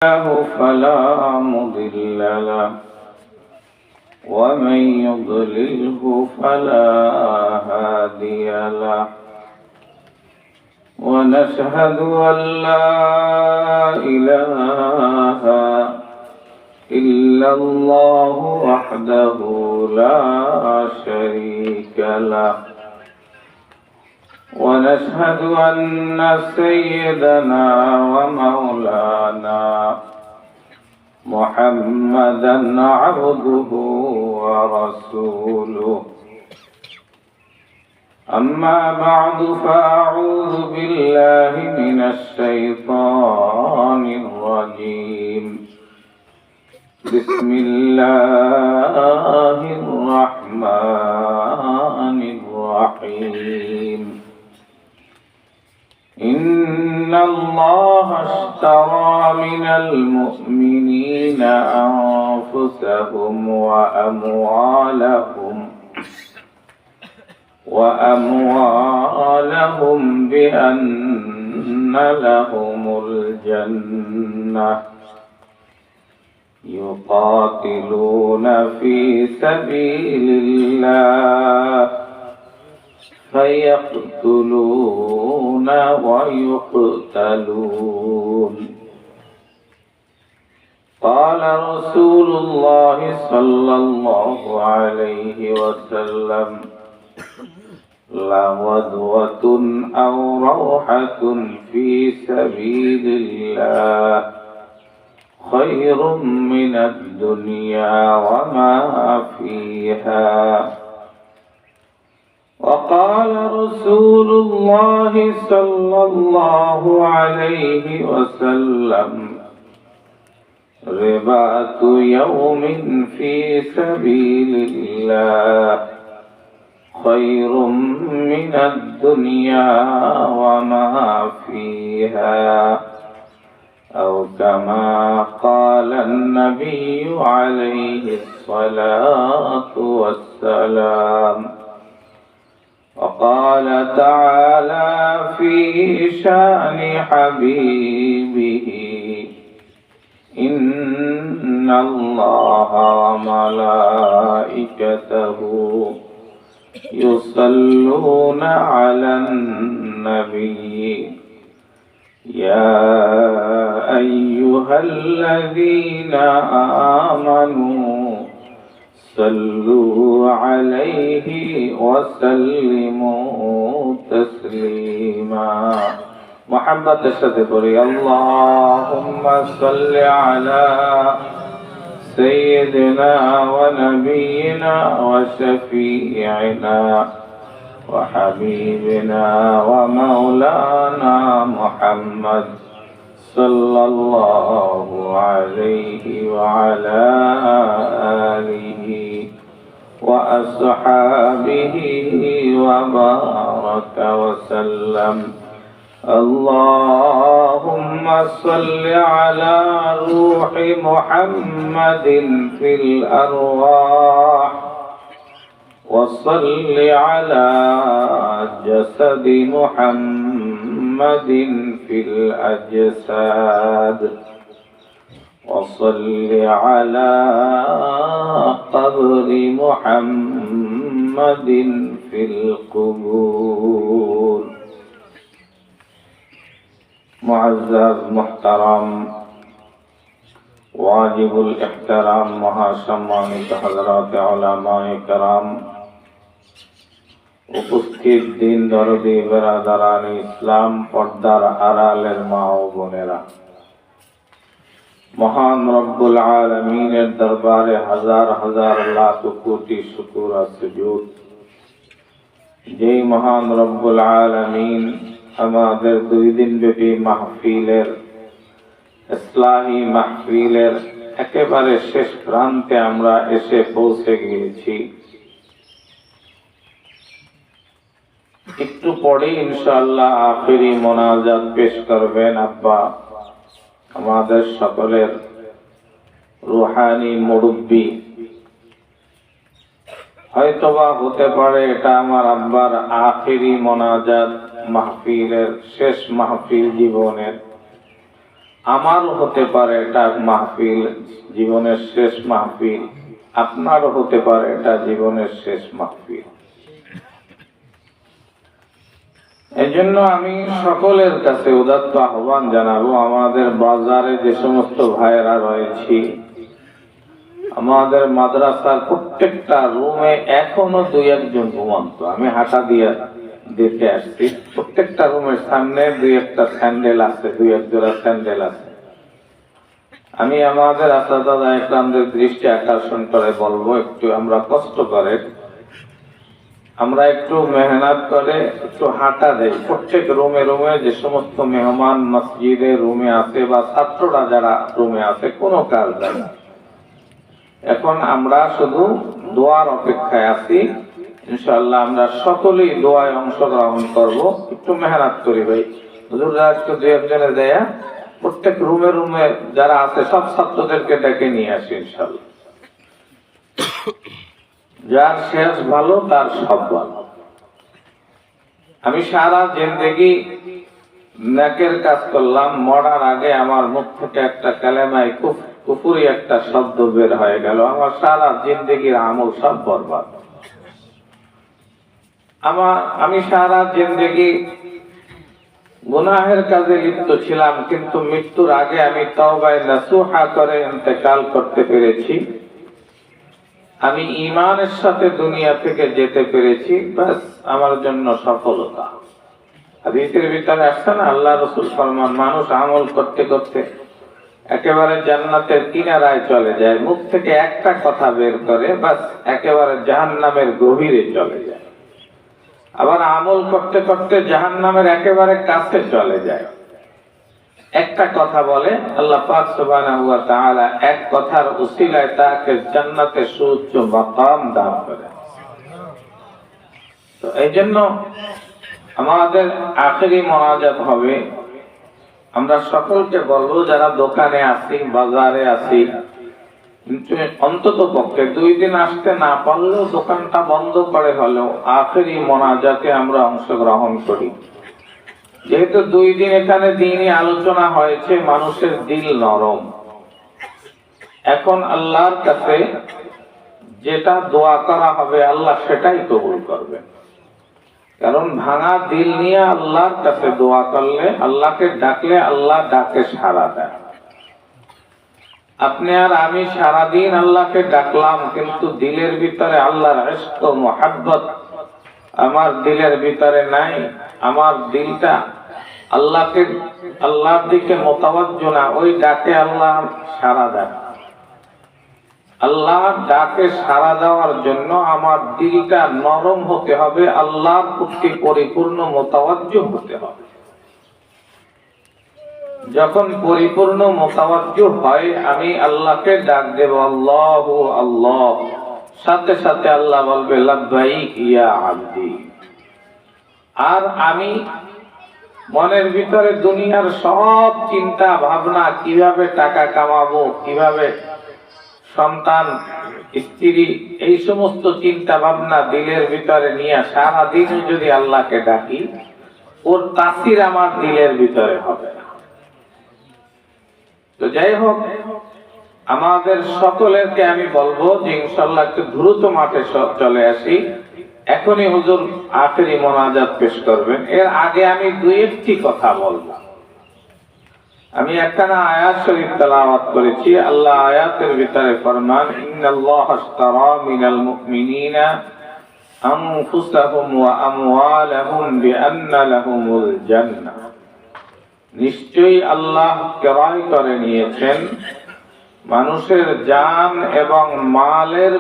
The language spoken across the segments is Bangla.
الله فلا مضل له ومن يضلله فلا هادي له ونشهد أن لا إله إلا الله وحده لا شريك له ونشهد أن سيدنا ومولانا محمدا عبده ورسوله أما بعد فأعوذ بالله من الشيطان الرجيم بسم الله الرحمن الرحيم إن الله اشترى من المؤمنين أنفسهم وأموالهم بأن لهم الجنة يقاتلون في سبيل الله فيقتلون ويقتلون. قال رسول الله صلى الله عليه وسلم: لغدوة أو روحة في سبيل الله خير من الدنيا وما فيها. وقال رسول الله صلى الله عليه وسلم: رباط يوم في سبيل الله خير من الدنيا وما فيها، أو كما قال النبي عليه الصلاة والسلام. وقال تعالى في شان حبيبه: إن الله وملائكته يصلون على النبي يا أيها الذين آمنوا صلوا عليه وسلموا تسليما. محمد الشتبري اللهم صل على سيدنا ونبينا وشفيعنا وحبيبنا ومولانا محمد صلى الله عليه وعلى آله وأصحابه وبارك وسلم. اللهم صل على روح محمد في الأرواح وصل على جسد محمد في الأجساد وصل على قبر محمد في القبور. معزز محترم واجب الاحترام মহাসম্মানিত হযরত উলামায়ে কেরাম, উপস্থিত দিন দরদি বেরাদারান ইসলাম, পর্দার আড়ালের মা ও বোনেরা, মহান রব্বুল আলামিনের দরবারে হাজার হাজার লাখ কোটি শুকর আর সুজুদ। যেই মহান রব্বুল আলামিন আমাদের 2 দিন ব্যাপী মাহফিলের, ইসলাহি মাহফিলের একেবারে শেষ প্রান্তে আমরা এসে পৌঁছে গিয়েছি। একটু পরে ইনশাআল্লাহ আখেরি মোনাজাত পেশ করবেন আব্বা, আমাদের সকলের রুহানি মুরব্বী। হয়তোবা হতে পারে এটা আমার আব্বার আখেরি মোনাজাত মাহফিলের শেষ মাহফিল জীবনের। আমারও হতে পারে এটা মাহফিল, জীবনের শেষ মাহফিল, আপনারও হতে পারে এটা জীবনের শেষ মাহফিল। এজন্য আমি সকলের কাছে উদাত্ত আহ্বান জানাবো, আমাদের বাজারে যে সমস্ত ভাইয়েরা রয়েছি, আমাদের মাদ্রাসার প্রত্যেকটা রুমে এখনো দুই একজন ঘুমন্ত। আমি হাঁটা দিয়ে দেখে আসছি, প্রত্যেকটা রুমের সামনে দুই একটা স্যান্ডেল আছে, দুই এক জোড়া স্যান্ডেল আছে। আমি আমাদের আসাদাদা একরামদের দৃষ্টি আকর্ষণ করে বলবো, একটু আমরা কষ্ট করে, আমরা একটু মেহনত করে একটু হাঁটা দেই প্রত্যেক রুমে রুমে। যে সমস্ত মেহমান মসজিদে রুমে আছে বা ছাত্ররা যারা রুমে আছে, কোনো কাজ নাই। এখন আমরা শুধু দোয়ার অপেক্ষায় আছি। ইনশাআল্লাহ আমরা সকলেই দোয়ায় অংশগ্রহণ করব। একটু মেহনত করি ভাই, হুজুররা একটু দুই একজনে দেয়া প্রত্যেক রুমে রুমে যারা আছে সব ছাত্রদেরকে ডেকে নিয়ে আসি ইনশাআল্লাহ। যার শেষ ভালো তার সব ভালো। আমি সারা জিন্দেগি নেকের কাজ করলাম, মরার আগে আমার মুখ থেকে একটা কালেমায় কুফুরি একটা শব্দ বের হয়ে গেল, আমার সারা জিন্দেগির আমল সব বরবাদ। আমি সারা জিন্দেগি গুনাহের কাজে লিপ্ত ছিলাম, কিন্তু মৃত্যুর আগে আমি তওবায়ে নাসুহা করে ইন্তেকাল করতে পেরেছি। আমি ঈমানের সাথে দুনিয়া থেকে যেতে পেরেছি, বাস আমার জন্য সফলতা। হাদিসের ভিতরে আসছে না, আল্লাহ রাসূল ফরমান, মানুষ আমল করতে করতে একেবারে জান্নাতের কিনারায় চলে যায়, মুখ থেকে একটা কথা বের করে বাস একেবারে জাহান্নামের গভীরে চলে যায়। আবার আমল করতে করতে জাহান্নামের একেবারে কাছে চলে যায়। একটা কথা বলে আল্লাহ পাক সুবহানাহু ওয়া তাআলা, এক কথার উসিলায় তাকে জান্নাতে সুউচ্চ মাকাম দান করে। তো এই জন্য আমাদের আখেরি মোনাজাত হবে। আমরা সকলকে বলবো, যারা দোকানে আছি, বাজারে আছি, অন্তত পক্ষে 2 দিন আসতে না পারলেও দোকানটা বন্ধ করে হলেও আখেরি মোনাজাতে আমরা অংশগ্রহণ করি। যেহেতু 2 দিন এখানে দিনই আলোচনা হয়েছে, মানুষের দিল নরম। এখন আল্লাহর কাছে যেটা দোয়া করা হবে আল্লাহ সেটাই কবুল করবেন। কারণ ভাঙা দিল নিয়ে আল্লাহর কাছে দোয়া করলে, আল্লাহকে ডাকলে আল্লাহ ডাকে সাড়া দেয়। আপনি আর আমি সারাদিন আল্লাহকে ডাকলাম, কিন্তু দিলের ভিতরে আল্লাহর ইশক ও মুহাব্বত আমার দিলের ভিতরে নাই। আমার দিলটা আল্লাহর দিকে মুতাওয়াজ্জহ না, ওই ডাকে আল্লাহ সাড়া দেয়। আল্লাহ ডাকে সাড়া দেওয়ার জন্য আমার দিলটা নরম হতে হবে, আল্লাহর প্রতি পরিপূর্ণ মুতাওয়াজ্জহ হতে হবে। যখন পরিপূর্ণ মুতাওয়াজ্জহ হয়, আমি আল্লাহকে ডাক দেব আল্লাহু আল্লাহ, সাথে সাথে আল্লাহ বলবে লাব্বাইক ইয়া আবদি। আর আমি মনের ভিতরে দুনিয়ার সব চিন্তা ভাবনা, কিভাবে টাকা কামাবো, কিভাবে সন্তান স্ত্রী, এই সমস্ত চিন্তা ভাবনা দিলের ভিতরে নিয়ে সারাদিন যদি আল্লাহকে ডাকি, ওর তাসির আমার দিলের ভিতরে হবে না। তো যাই হোক, আমাদের সকলেরকে আমি বলবো যে ইনশাআল্লাহ একটু দ্রুত মাঠে চলে আসি। এখনই হুজুর আখেরি মোনাজাত পেশ করবেন। এর আগে আমি 2-1টি কথা বলবো। আমি একখানা আয়াত শরীফ তেলাওয়াত করেছি। আল্লাহ আয়াতের ভিতরে ফরমান, ইন্নাল্লাহা আশতারা মিনাল মুমিনিনা আনফুসাহুম ওয়া আমওয়ালাহুম বিআন্না লাহুমুল জান্নাহ। নিশ্চয়ই আল্লাহ ক্রয় করে নিয়েছেন মানুষের জান এবং মালের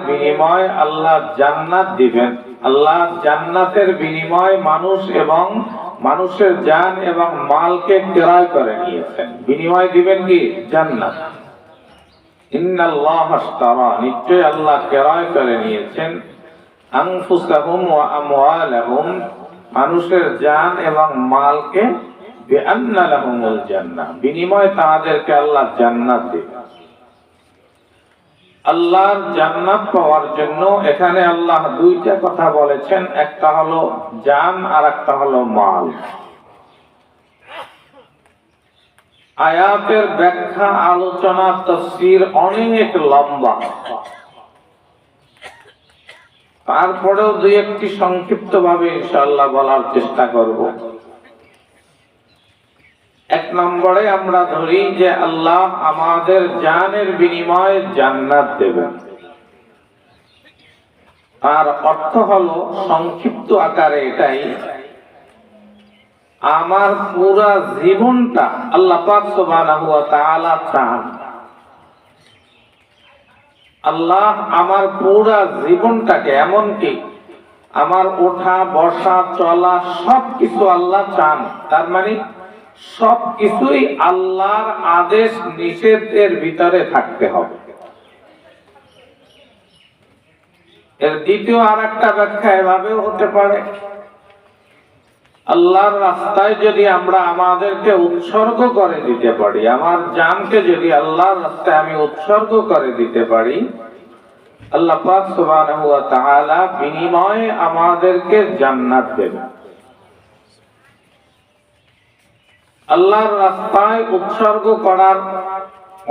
বিনিময় আল্লাহ জান্নাত দিবেন। আল্লাহ জান্নাতের বিনিময় মানুষের জান এবং মালকে ক্রয় করে নিয়েছেন। বিনিময় দিবেন কি? জান্নাত। ইন্নাল্লাহা আশতারা, নিশ্চয়ই আল্লাহ ক্রয় করে নিয়েছেন আনফুসাহুম ওয়া আমওয়ালাহুম, মানুষের জান এবং মালকে, বিআন্না লাহুমুল জান্নাহ, বিনিময় তাদেরকে আল্লাহ জান্নাত দিবেন। আল্লাহর জান্নাত পাওয়ার জন্য এখানে আল্লাহ 2টা কথা বলেছেন, একটা হলো জান আর একটা হলো মাল। আয়াতের ব্যাখ্যা, আলোচনা, তাফসীর অনেক লম্বা। তারপরেও দুই একটি সংক্ষিপ্ত ভাবে ইনশাআল্লাহ বলার চেষ্টা করব। এক নম্বরে আমরা ধরি যে আল্লাহ আমাদের জানের বিনিময়ে জান্নাত দেবেন। তার অর্থ হলো সংক্ষিপ্ত আকারে এটাই, আমার পুরা জীবনটা আল্লাহ পাক সুবহানাহু ওয়া তাআলা চান। আল্লাহ আমার পুরা জীবনটাকে, এমনকি আমার ওঠা বসা চলা সবকিছু আল্লাহ চান। তার মানে সবকিছুই আল্লাহর আদেশ নিষেধের ভিতরে থাকতে হবে। এর দ্বিতীয় আর একটা ব্যাখ্যা এভাবেও হতে পারে, আল্লাহর রাস্তায় যদি আমরা আমাদেরকে উৎসর্গ করে দিতে পারি, আমার জানকে যদি আল্লাহর রাস্তায় আমি উৎসর্গ করে দিতে পারি, আল্লাহ পাক সুবহানাহু ওয়া তাআলা বিনিময়ে আমাদেরকে জান্নাত দেবেন। আল্লাহর রাস্তায় উৎসর্গ করার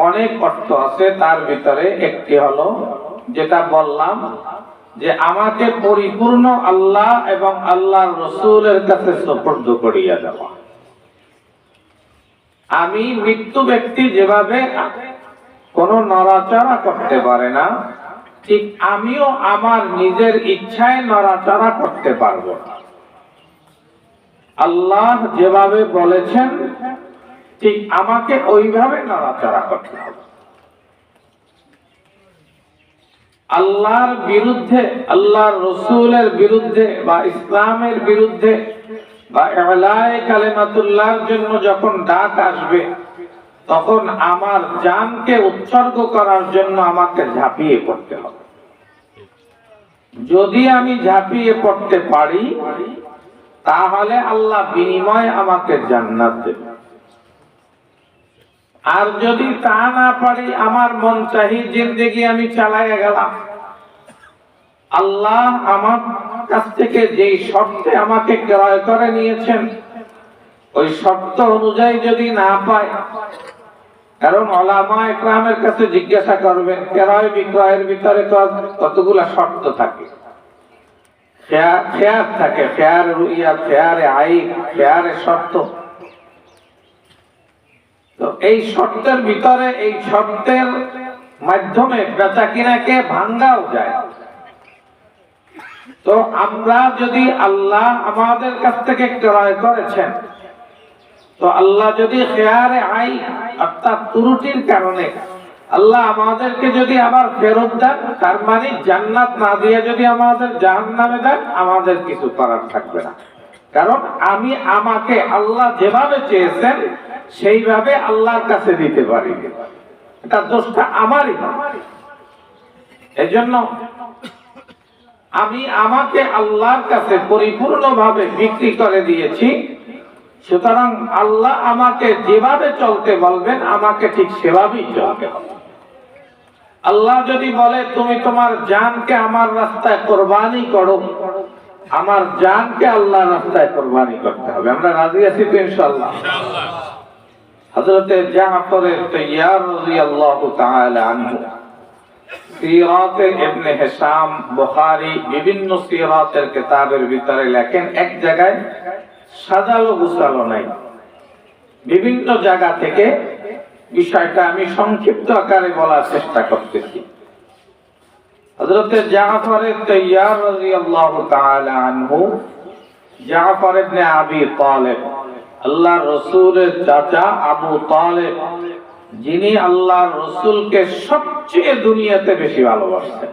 অনেক অর্থ আছে, তার ভিতরে একটি হলো যেটা বললাম যে আমাকে পরিপূর্ণ আল্লাহ এবং আল্লাহর রাসূলের কাছে সুপর্দ করিয়া দেওয়া। আমি মৃত্যু ব্যক্তি যেভাবে কোনো নড়াচড়া করতে পারে না, ঠিক আমিও আমার নিজের ইচ্ছায় নড়াচড়া করতে পারবো না। আল্লাহ যেভাবে বলেছেন ঠিক আমাকে ওইভাবে নড়াচড়া করতে হবে। আল্লাহর বিরুদ্ধে, আল্লাহর রাসূলের বিরুদ্ধে বা ইসলামের বিরুদ্ধে বা ইলায়ে কালিমাতুল্লাহর জন্য যখন ডাক আসবে, তখন আমার জানকে উৎসর্গ করার জন্য আমাকে ঝাঁপিয়ে পড়তে হবে। যদি আমি ঝাঁপিয়ে পড়তে পারি, তাহলে আল্লাহ বিনিময়ে আমাকে জান্নাত দেবে। আর যদি তা না পারি, আমার মন চাহি জিন্দেগি আমি চালাইয়া গেলাম, আল্লাহ আমার কাছ থেকে যেই শর্তে আমাকে ক্রয় করে নিয়েছেন ওই শর্ত অনুযায়ী যদি না পাই, কারণ উলামা ইকরামের কাছে জিজ্ঞাসা করবেন ক্রয় বিক্রয়ের ভিতরে কতগুলা শর্ত থাকে, খেয়ার থাকে, খেয়ার রুইয়া, খেয়ারে আইন, খেয়ারে শর্ত। তো এই শর্তের ভিতরে, এই শর্তের মাধ্যমে বেচা কিনাকে ভাঙ্গাও যায়। তো আমরা যদি, আল্লাহ আমাদের কাছ থেকে ক্রয় করেছেন, তো আল্লাহ যদি খেয়ারে আইন অর্থাৎ ত্রুটির কারণে আল্লাহ আমাদেরকে যদি আবার ফেরত দেন, তার মানে জান্নাত না দিয়ে যদি আমাদের জাহান্নামে দেন, আমাদের কিছু করার থাকবে না। কারণ আমি আমাকে আল্লাহ যেভাবে চেয়েছেন সেইভাবে আল্লাহর কাছে দিতে পারি, এটা দোষটা আমারই। এজন্য আমি আমাকে আল্লাহর কাছে পরিপূর্ণভাবে বিক্রি করে দিয়েছি। সুতরাং আল্লাহ আমাকে যেভাবে চলতে বলবেন আমাকে ঠিক সেভাবেই চলতে হবে। আল্লাহ যদি বলে তুমি তোমার জানকে আমার রাস্তায় কোরবানি করো, আমার জানকে আল্লাহর রাস্তায় কোরবানি করতে হবে। আমরা রাজি আছি তো ইনশাআল্লাহ? হযরত জাফর তাইয়ার রাদিয়াল্লাহু তাআলা আনহু সিরাতে ইবনে হিশাম, বুখারী বিভিন্ন সিরাতের কিতাবের ভিতরে লেখেন, এক জায়গায় সাজালো গুছালো নাই, বিভিন্ন জায়গা থেকে বিষয়টা আমি সংক্ষিপ্ত আকারে বলার চেষ্টা করতেছি। হযরত জাফর তাইয়ার রাদিয়াল্লাহু তাআলা আনহু, জাফর ইবনে আবি তালেব, আল্লাহর রাসূলের চাচা আবু তালেব, যিনি আল্লাহর রাসূলকে সবচেয়ে দুনিয়াতে বেশি ভালোবাসতেন।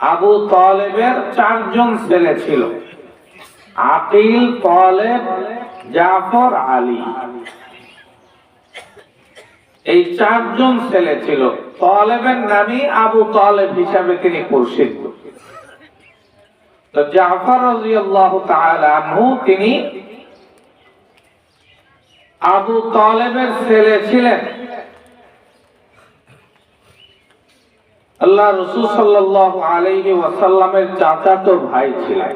আবু তালেবের 4 জন ছেলে ছিল, আকিল, তালেব, জাফর, আলী। এই 4 জন ছেলে ছিল। তালেবের নামই আবু তালেব হিসাবে তিনি পরিচিত। তো জাফর রাদিয়াল্লাহু তাআলা আনহু তিনি আবু তালেবের ছেলে ছিলেন। আল্লাহ রাসূল সাল্লাল্লাহু আলাইহি ওয়াসাল্লামের চাচাতো ভাই ছিলেন।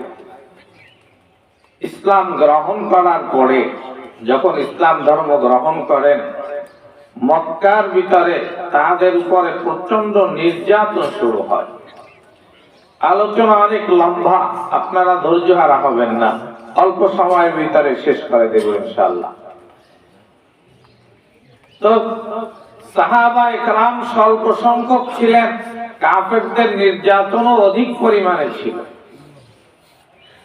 ইসলাম গ্রহণ করার পরে যখন ইসলাম ধর্ম গ্রহণ করেন, মক্কার ভিতরে তাদের উপরে প্রচন্ড নির্যাতন শুরু হয়। আলোচনা অনেক লম্বা, আপনারা ধৈর্য হারা হবেন না, অল্প সময়ের ভিতরে শেষ করে দেব ইনশাআল্লাহ। তো সাহাবায়ে কেরাম স্বল্প সংখ্যক ছিলেন, কাফেরদের নির্যাতনও অধিক পরিমাণে ছিল,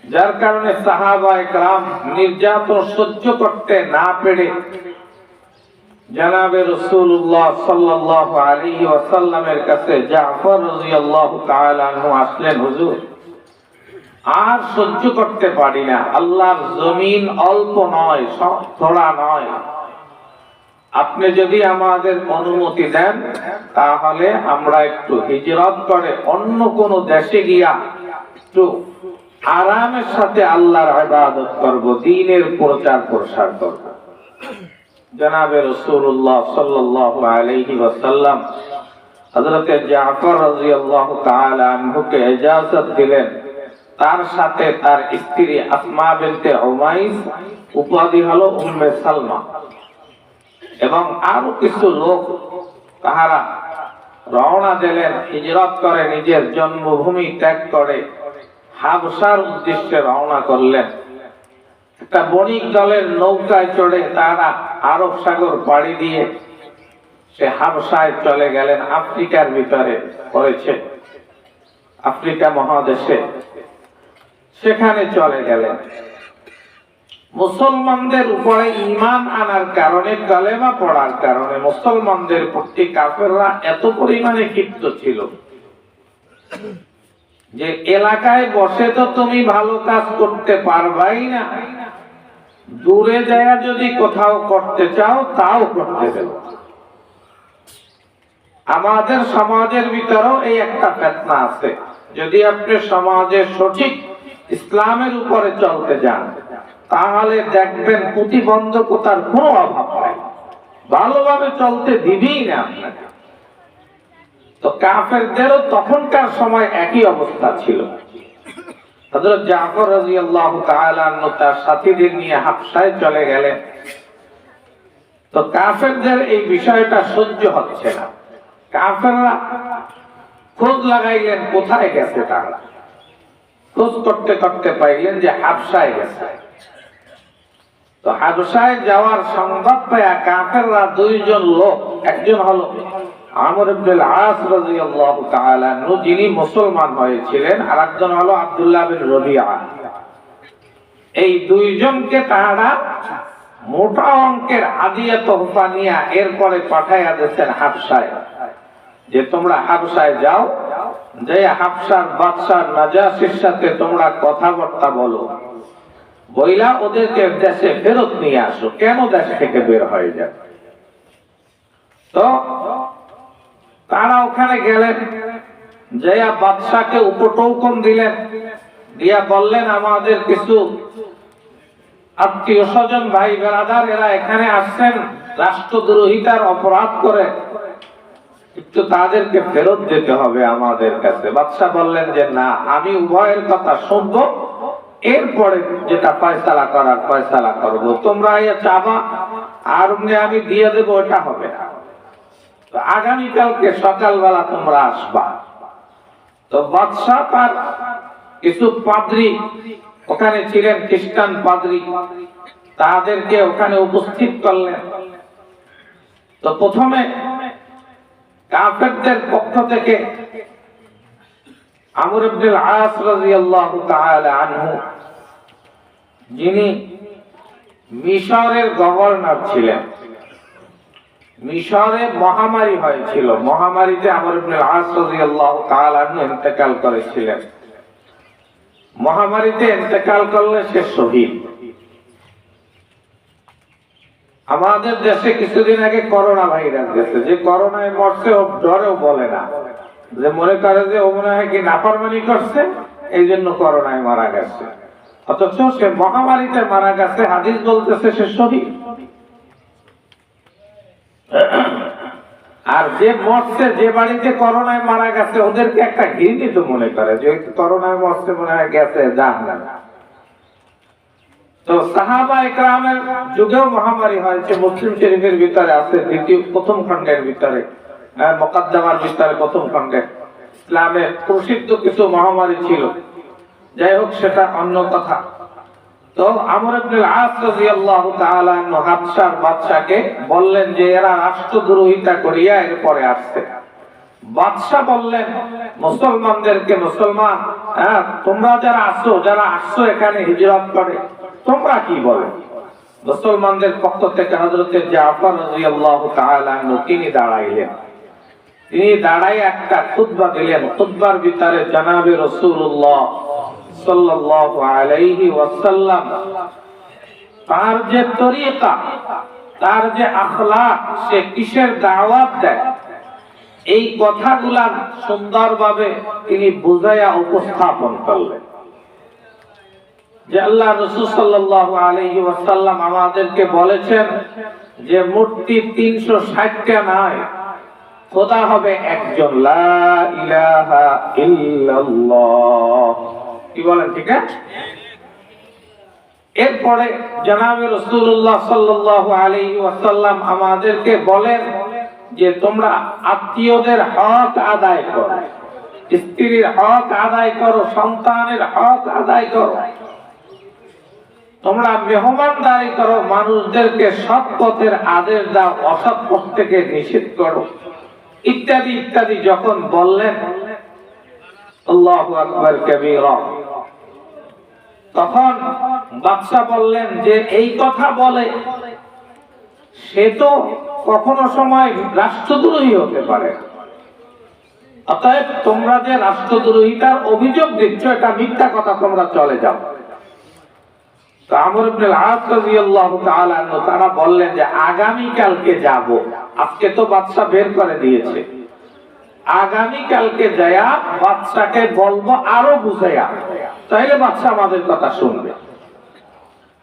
যার কারণে সাহাবায়ে কেরাম নির্যাতন সহ্য করতে না পেরে জনাবে রাসূলুল্লাহ সাল্লাল্লাহু আলাইহি ওয়াসাল্লামের কাছে জাফর রাদিয়াল্লাহু তাআলা আনহু আসলেন, হুজুর আর সহ্য করতে পারি না, আল্লাহর জমিন অল্প নয়, থোড়া নয়, আপনি যদি আমাদের অনুমতি দেন তাহলে আমরা একটু হিজরত করে অন্য কোন দেশে গিয়া একটু আরামের সাথে আল্লাহর ইবাদত করব, দ্বীনের প্রচার প্রসার করব। জনাবে রাসূলুল্লাহ সাল্লাল্লাহু আলাইহি ওয়াসাল্লাম হযরত জাফর রাদিয়াল্লাহু তাআলা আনহুকে ইজাজত দিলেন, তার সাথে তার স্ত্রী আসমা বিনতে উমাইস, উপাধি হলো উম্মে সালমা, এবং আরো কিছু লোক তাহারা রওনা দিলেন, হিজরত করে নিজের জন্মভূমি ত্যাগ করে হাবশার উদ্দেশ্যে রওনা করলেন। একটা বণিক দলের নৌকায় চড়ে তারা আরব সাগর পাড়ি দিয়ে সে হাবশায় চলে গেলেন, আফ্রিকার ভিতরে পড়েছে, আফ্রিকা মহাদেশে, সেখানে চলে গেলেন। মুসলমানদের উপরে ঈমান আনার কারণে, কালেমা পড়ার কারণে মুসলমানদের প্রতি কাফেররা এত পরিমাণে ক্ষিপ্ত ছিল যে এলাকায় বসে তো তুমি ভালো কাজ করতে পারবাই না, দূরে যায় যদি কোথাও করতে চাও তাও করতে দেব। আমাদের সমাজের ভিতরেও এই একটা ফিতনা আছে, যদি আপনি সমাজের সঠিক ইসলামের উপরে চলতে যান তাহলে দেখবেন প্রতিবন্ধকতার কোনো অভাব নাই, ভালোভাবে চলতে দিবেই না আপনাকে। তো কাফেরদেরও তখনকার সময় একই অবস্থা ছিল। হযরত জাফর রাদিয়াল্লাহু তাআলা আনহু তার সাথীদের নিয়ে হাবশায় চলে গেলেন। তো কাফেরদের এই বিষয়টা সহ্য হচ্ছে না, কাফেররা খোঁজ লাগাইলেন কোথায় গেছে তারা। খোঁজ করতে করতে পাইলেন যে হাবশায় গেছে। তো হাবশায় যাওয়ার সংবাদ পায়া কাফেররা দুইজন লোক, একজন হলো আমর ইবনুল আস রাদিয়াল্লাহু তাআলা আনহু, যিনি মুসলমান হয়েছিলেন, আর একজন হলো আব্দুল্লাহ বিন রবিআ। এই দুইজনকে তারা মোটা অঙ্কের হাদিয়া তোহফা নিয়ে এরপরে পাঠাইয়া দিয়েছেন হাবশায়, যে তোমরা হাবশায় যাও, যে হাবশার বাদশাহ নাজাশির সাথে তোমরা কথাবার্তা বলো, বইলা ওদেরকে দেশে ফেরত নিয়ে আসো, কেন দেশ থেকে বের হয়ে যায়। তো তারা ওখানে গেলেন, যাইয়া বাদশাকে উপটৌকন দিলেন, দিয়া বললেন আমাদের কিছু আত্মীয় স্বজন ভাই বেরাদার এরা এখানে আসছেন রাষ্ট্রদ্রোহিতার অপরাধ করে, একটু তাদেরকে ফেরত যেতে হবে আমাদের কাছে। বাদশা বললেন যে না, আমি উভয়ের কথা শুনবো, এরপরে যেটা ফয়সালা করার ফয়সালা করবো, তোমরা ইয়ে চাবা আর আমি দিয়ে দেবো, এটা হবে না, আগামীকালকে সকালবেলা তোমরা আসবা। তো বাদশা তার কিছু পাদ্রী ওখানে ছিলেন, খ্রিস্টান পাদ্রী, তাদেরকে ওখানে উপস্থিত করলেন। তো প্রথমে কাফেরদের পক্ষ থেকে আমর ইবনুল আস রাদিয়াল্লাহু তাআলা আনহু, যিনি মিশরের গভর্নর ছিলেন, মিশরে মহামারী হয়েছিল, মহামারীতে আমর ইবনুল আস রাদিয়াল্লাহু তাআলা আনহু ইন্তেকাল করেছিলেন। মহামারীতে ইন্তেকাল করলে সে শহীদ। আমাদের দেশে কিছুদিন আগে করোনা ভাইরাস গেছে, যে করোনায় মরছে ও ডরেও বলে না, যে মনে করে যে ও মনে হয় কি নাফরমানি করছে এই জন্য করোনায় মারা গেছে, অথচ সে মহামারীতে মারা গেছে, হাদিস বলতেছে সে শহীদ। আর যে মরছে, যে বাড়িতে করোনায় মারা গেছে, ওদেরকে একটা ঘৃণিত মনে করে, যে করোনায় মরছে মনে হয় গেছে জাহান্নামে। তো সাহাবা ইকরামের যুগেও মহামারী হয়েছে। মুসলিম শরীফের ভিতরে আছে প্রথম খণ্ডের ভিতরে, মুকদ্দমার ভিতরে প্রথম খণ্ডে ইসলামের প্রসিদ্ধ কিছু মহামারী ছিল। যাই হোক, সেটা অন্য কথা। তো আমর ইবনে আল-আস রাদিয়াল্লাহু তাআলা আনহু হাবশার বাদশাকে বললেন যে এরা রাষ্ট্রদ্রোহিতা করিয়া এরপরে আসছে। বাদশা বললেন মুসলমানদেরকে, মুসলমান তোমরা যারা আসছো এখানে হিজরত করে, তোমরা কি বলে? মুসলমানদের পক্ষ থেকে হযরত জাফর রাদিয়াল্লাহু তাআলা আনহু তিনি দাঁড়াইলেন। তিনি দাঁড়াই একটা খুতবা দিলেন। খুতবার ভিতরে জনাবে রাসূলুল্লাহ সাল্লাল্লাহু আলাইহি ওয়াসাল্লাম তার যে তরিকা, তার যে আখলাক, সে কিসের দাওয়াত দেয়, এই কথাগুলা সুন্দরভাবে তিনি বুঝাইয়া উপস্থাপন করলেন। যে আল্লাহ রাসূল সাল্লাল্লাহু আলাইহি ওয়াসাল্লাম আমাদেরকে বলেছেন যে মূর্তি 360টা নয়, খোদা হবে একজন, লা ইলাহা ইল্লাল্লাহ। কি বলেন? ঠিক আছে। এরপরে জনাবে রাসূলুল্লাহ সাল্লাল্লাহু আলাইহি ওয়াসাল্লাম আমাদেরকে বলেন যে তোমরা আত্মীয়দের হক আদায় করো, স্ত্রীর হক আদায় করো, সন্তানের হক আদায় করো, তোমরা মেহমানদারি করো, মানুষদেরকে সৎ পথের আদেশ দাও, অসৎ পথ থেকে নিষেধ করো, ইত্যাদি ইত্যাদি যখন বললেন, আল্লাহু আকবার কাবীরা, তখন বাদশা বললেন যে এই কথা বলে সে তো কখনো সময় রাষ্ট্রদ্রোহী হতে পারে, অতএব তোমরা যে রাষ্ট্রদ্রোহিতার অভিযোগ দিচ্ছ এটা মিথ্যা কথা, তোমরা চলে যাও। তো আমর ইবনে আল-আস রাদিয়াল্লাহু তাআলা আনহু তারা বললেন যে আগামী কালকে যাব, আজকে তো বাদশা বের করে দিয়েছে, আগামী কালকে যায়া বাদশাকে বলবো আরো বুঝাইয়া, তাইলে বাদশা আমাদের কথা শুনবে।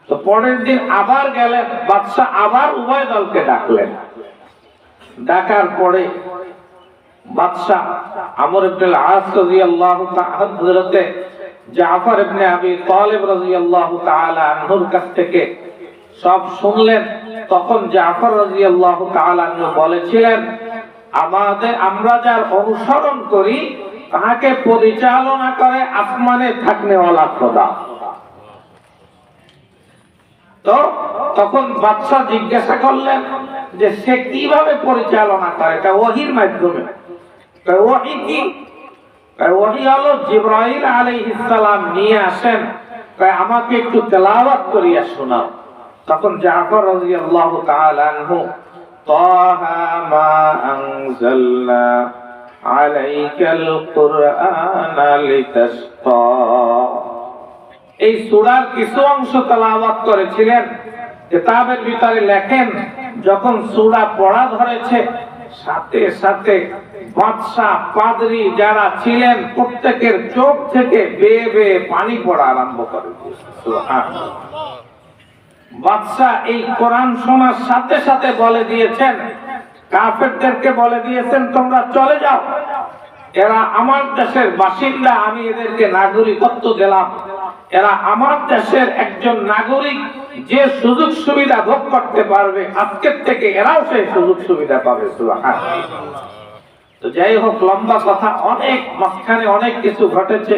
তো পরের দিন আবার গেলেন, বাদশা আবার উভয় দলকে ডাকলেন। ডাকার পরে বাদশা আমর ইবনে আল-আস রাদিয়াল্লাহু তাআলা হযরতে জাফর ইবনে আবি তালিব রাদিয়াল্লাহু তাআলা আনহুর কাছ থেকে সব শুনলেন। তখন জাফর রাদিয়াল্লাহু তাআলা আনহু বলেছিলেন, আমরা যার অনুসরণ করি তাকে পরিচালনা করে আসমানে থাকনেওয়ালা খোদা। তো তখন বাদশা জিজ্ঞাসা করলেন যে সে কিভাবে পরিচালনা করে? এটা ওহীর মাধ্যমে। ওহী কি? ওহী হলো জিবরাইল আলাইহিস সালাম নিয়ে আসেন, আমাকে একটু তেলাওয়াত করিয়া শোনাও। তখন জাফর রাদিয়াল্লাহু তাআলা আনহু তাহা মা আনজালনা আলাইকাল কুরআনা লিতাশকা, এই সূরার কিছু অংশ তেলাওয়াত করেছিলেন। কিতাবের ভিতরে লেখেন যখন সূরা পড়া ধরেছে সাথে সাথে বাদশা পাদ্রী যারা ছিলেন প্রত্যেকের চোখ থেকে বেয়ে বেয়ে পানি পড়া আরম্ভ করে দিয়েছে। সুবহানাল্লাহ। বাদশা এই কোরআন শোনার সাথে সাথে বলে দিয়েছেন, কাফেরদেরকে বলে দিয়েছেন তোমরা চলে যাও, এরা আমার দেশের বাসিন্দা, আমি এদেরকে নাগরিকত্ব দিলাম, এরা আমার দেশের একজন নাগরিক, যে সুযোগ সুবিধা ভোগ করতে পারবে আজকের থেকে এরাও সেই সুযোগ সুবিধা পাবে। সুবহানাল্লাহ। তো যাই হোক, লম্বা কথা, অনেক মাঝখানে অনেক কিছু ঘটেছে।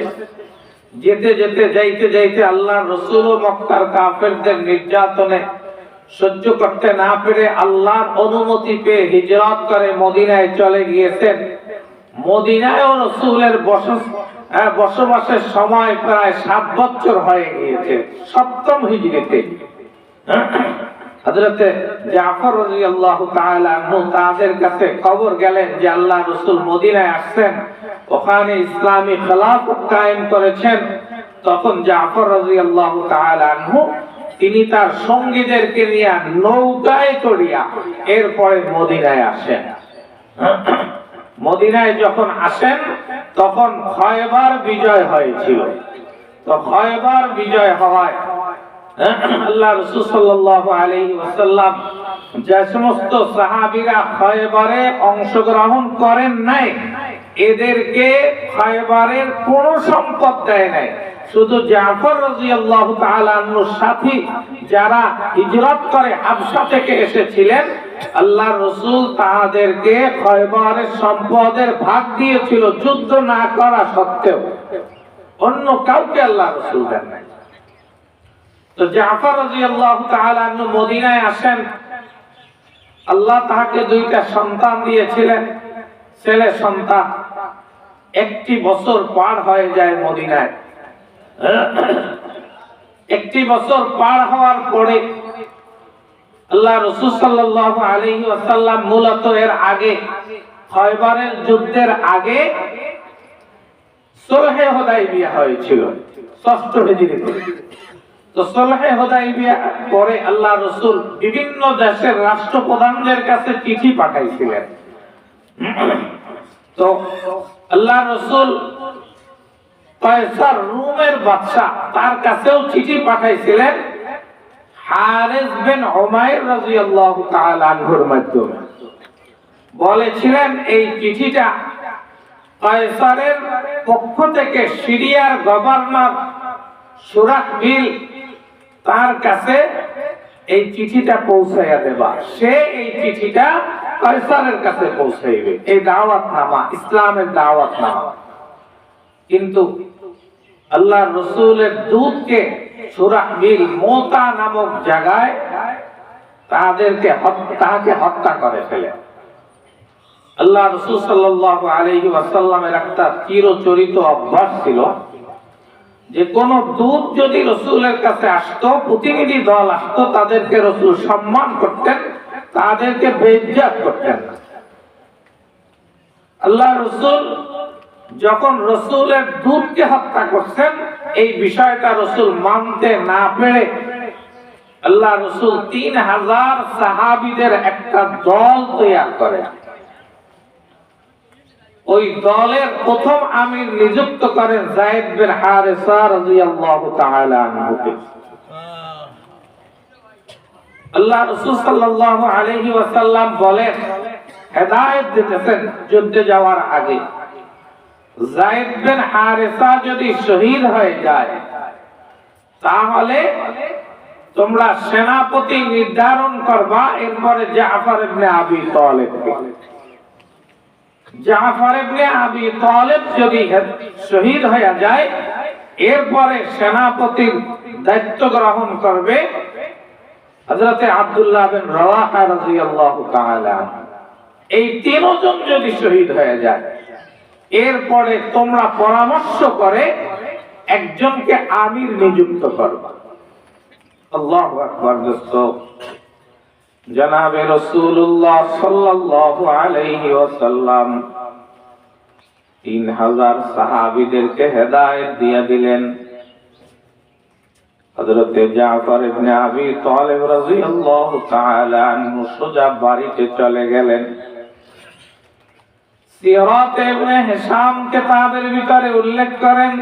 যেতে যেতে যাইতে যাইতে আল্লাহর রাসূল মক্কার কাফেরদের নির্যাতনে সহ্য করতে না পেরে আল্লাহর অনুমতি পেয়ে হিজরত করে মদিনায় চলে গিয়েছেন। মদিনায়ও রাসূলের বসবাসের সময় প্রায় 7 বছর হয়ে গিয়েছে, 7ম হিজরিতে। হযরতে জাফর রাদিয়াল্লাহু তাআলা আনহু তাদের কাছে খবর গেলেন যে আল্লাহ রাসূল মদিনায় আসছেন, ওখানে ইসলামী খেলাফত কায়েম করেছেন। তখন জাফর রাদিয়াল্লাহু তাআলা আনহু তিনি তার সঙ্গীদেরকে নিয়ে নৌকায় চড়িয়া এরপরে মদিনায় আসেন। মদিনায় যখন আসেন তখন খয়বার বিজয় হয়েছিল। তো খয়বার বিজয় হওয়ায় আল্লাহ রাসূল সাল্লাল্লাহু আলাইহি ওয়াসাল্লাম যে সমস্ত সাহাবীরা খয়বারে অংশগ্রহণ করেন নাই, এদেরকে খয়বারের কোনো সম্পদ দেয় নাই। শুধু জাফর রাদিয়াল্লাহু তাআলা আনহুর সাথী যারা হিজরত করে হাবশা থেকে এসেছিলেন, আল্লাহর রাসূল তাদেরকে খয়বারের সম্পদের ভাগ দিয়েছিল যুদ্ধ না করা সত্ত্বেও। অন্য কাউকে আল্লাহর রাসূল দেন নাই। তো জাফর রাদিয়াল্লাহু তাআলা আনহু মদিনায় আসেন। আল্লাহ তাকে দুইটা সন্তান দিয়েছিলেন, ছেলে সন্তান। একটি বছর পার হয়ে যায় মদিনায়। একটি বছর পার হওয়ার পরে আল্লাহ রাসূল সাল্লাল্লাহু আলাইহি ওয়াসাল্লাম মূলত এর আগে খয়বারের যুদ্ধের আগে সুলহে হুদায়বিয়া হয়েছিল ৬ষ্ঠ হিজরিতে। তো সুলহে হুদায়বিয়া পরে আল্লাহ রাসূল বিভিন্ন দেশের রাষ্ট্রপ্রধানদের কাছে চিঠি পাঠাইছিলেন। তো আল্লাহ রাসূল কায়সার রোমের বাদশা তার কাছেও চিঠি পাঠাইছিলেন হারিস বিন উমাইর রাদিয়াল্লাহু তাআলা আনহুর মাধ্যমে। বলেছিলেন এই চিঠিটা কায়সারের পক্ষ থেকে সিরিয়ার গভর্নর সুরাকবিল তার কাছে এই চিঠিটা পৌঁছাইয়া দেবা। সে এই চিঠিটা কায়সারের কাছে পৌঁছাইবে। এই দাওয়াতনামা, ইসলামের দাওয়াতনামা। কিন্তু আল্লাহর রাসূলের দূতকে সুরাকবিল মোতা নামক জায়গায় তাকে হত্যা করে ফেলে। আল্লাহ রাসূল সাল্লাল্লাহু আলাইহি ওয়াসাল্লামের একটা চিরচরিত অভ্যাস ছিল যে কোন দূত যদি রাসূলের কাছে আসতো, প্রতিনিধি দল আসতো, তাদেরকে রাসূল সম্মান করতেন, তাদেরকে বেইজ্জত করতেন না। আল্লাহ রাসূল যখন রাসূলের দূতকে হত্যা করছেন, এই বিষয়টা রাসূল মানতে না পেরে আল্লাহ রাসূল ৩০০০ সাহাবীদের একটা দল তৈরি করেন। ওই দলের প্রথম আমির নিযুক্ত করেন যায়েদ বিন হারিসা রাদিয়াল্লাহু তাআলা আনহুকে। আল্লাহ রাসূল সাল্লাল্লাহু আলাইহি ওয়াসাল্লাম বলেন, হেদায়েত দিতেছেন যুদ্ধে যাওয়ার আগে, যায়েদ বিন হারিসা যদি শহীদ হয়ে যায় তাহলে তোমরা সেনাপতি নির্ধারণ করবা, এরপরে জাফর ইবনে আবি তালেবকে। জাফর ইবনে আবি তালেব যদি শহীদ হয়ে যায়, এরপরে সেনাপতির দায়িত্ব গ্রহণ করবে হযরত আব্দুল্লাহ বিন রাওয়াহা রাদিয়াল্লাহু তাআলা। এই তিনজন যদি শহীদ হয়ে যায়, এরপরে তোমরা পরামর্শ করে একজনকে আমির নিযুক্ত করবা। আল্লাহু আকবার। দোস্ত, জনাবে রাসূলুল্লাহ সাল্লাল্লাহু আলাইহি ওয়াসাল্লাম ৩০০০ সাহাবীদেরকে হেদায়েত দিয়ে দিলেন। হযরত জাফর ইবনে আবি তালেব রাদিয়াল্লাহু তাআলা আনহু সোজা বাড়িতে চলে গেলেন। সিরাত ইবনে হিশাম কিতাবের ভিতরে উল্লেখ করেন,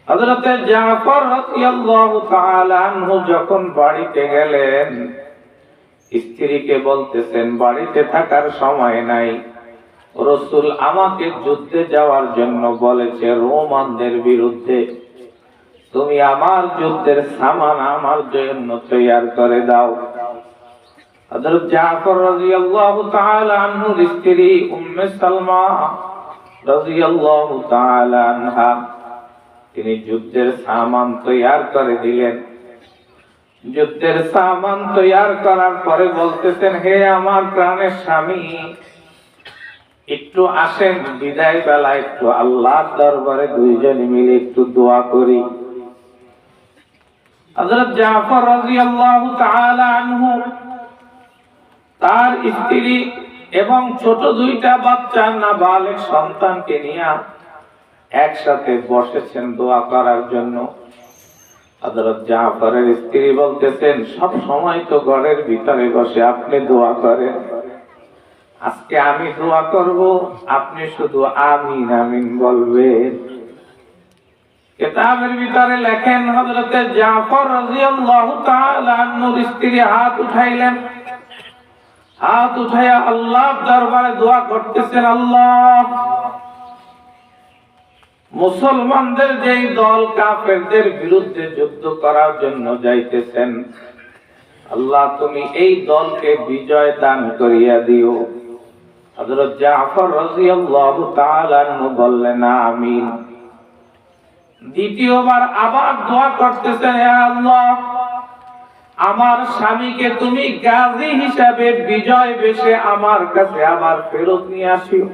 হযরত জাফর রাদিয়াল্লাহু তাআলা আনহু যখন বাড়িতে গেলেন, স্ত্রীকে বলতেছেন বাড়িতে থাকার সময় নাই, রাসূল আমাকে যুদ্ধে যাওয়ার জন্য বলেছে রোমানদের বিরুদ্ধে, তুমি আমার যুদ্ধের সামান আমার জন্য তৈরি করে দাও। হযরত জাফর রাদিয়াল্লাহু তাআলা আনহুর স্ত্রী উম্মে সালমা রাদিয়াল্লাহু তাআলা আনহা তিনি যুদ্ধের সামান তৈরি করে দিলেন। যুদ্ধের সামান তৈরি করার পরে বলতেছেন, হে আমার প্রাণের স্বামী, একটু আসেন বিদায় বেলা একটু আল্লাহর দরবারে দুইজনে মিলে একটু দোয়া করি। হযরত জাফর রাদিয়াল্লাহু তাআলা আনহু তার স্ত্রী এবং ছোট দুইটা বাচ্চা নাবালেগ সন্তানকে নিয়ে একসাথে বসেছেন দোয়া করার জন্য। হযরত জাফরের স্ত্রী বলতেছেন, সব সময় তো ঘরের ভিতরে বসে আপনি দোয়া করেন, আজকে আমি দোয়া করব, আপনি শুধু আমিন আমিন বলবেন। কিতাবের ভিতরে লেখেন হযরত জাফর রাদিয়াল্লাহু তাআলা আনহুর স্ত্রী হাত উঠাইলেন, হাত উঠাইয়া আল্লাহর দরবারে দোয়া করতেছেন, আল্লাহ মুসলমানদের যেই দল কাফেরদের বিরুদ্ধে যুদ্ধ করার জন্য যাইতেছেন, আল্লাহ তুমি এই দলকে বিজয় দান করিয়া দিও। হযরত জাফর রাদিয়াল্লাহু তাআলা আনহু বললেন আমিন। দ্বিতীয়বার আবার দোয়া করতেছেন, হে আল্লাহ আমার স্বামীকে তুমি গাজী হিসাবে বিজয় বেশে আমার কাছে আবার ফেরত নিয়ে আসিও।